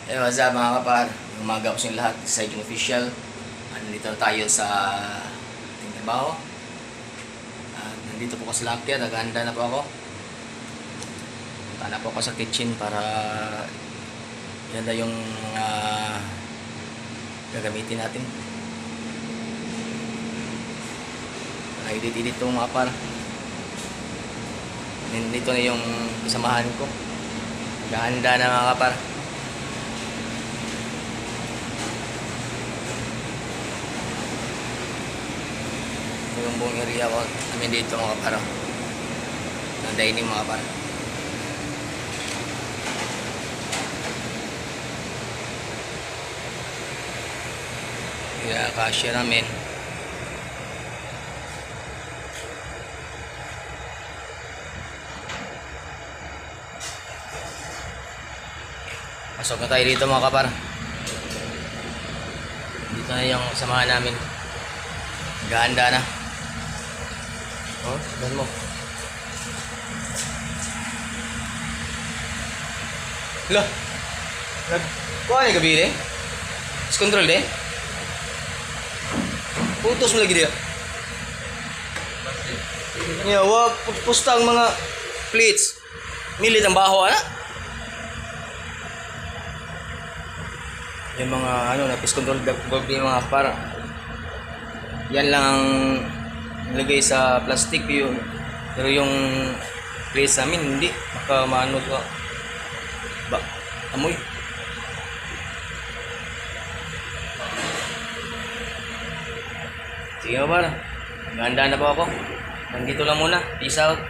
Hey, what's up mga kapar? Umaga po sa inyo lahat, sa Jun Official. Nandito na tayo sa ating trabaho. Nandito po ako sa Lapia, naghahanda na po ako. Punta na po ako sa kitchen para yan na yung gagamitin natin. Edit-edit po mga kapar. Nandito na yung kasamahan ko. Naghahanda na mga kapar. Yung buong area ko kami dito mga kaparo ng dining mga kaparo. Kaya kasya namin pasok na tayo dito mga kaparo. Dito na yung samahan namin, gahanda na. Oh, dan mo. Lah. Kuha ni gabi ni. Kontrol de. Putos mo lagi dia. Ya, wag pustang mga plates. Milit ang baho ana. Yung mga na pest control gag mga para. Yan lang ang nilagay sa plastic yun, pero yung place namin hindi baka maano ka ba amoy. Sige ba, ganda na po ako, nandito lang muna, peace out.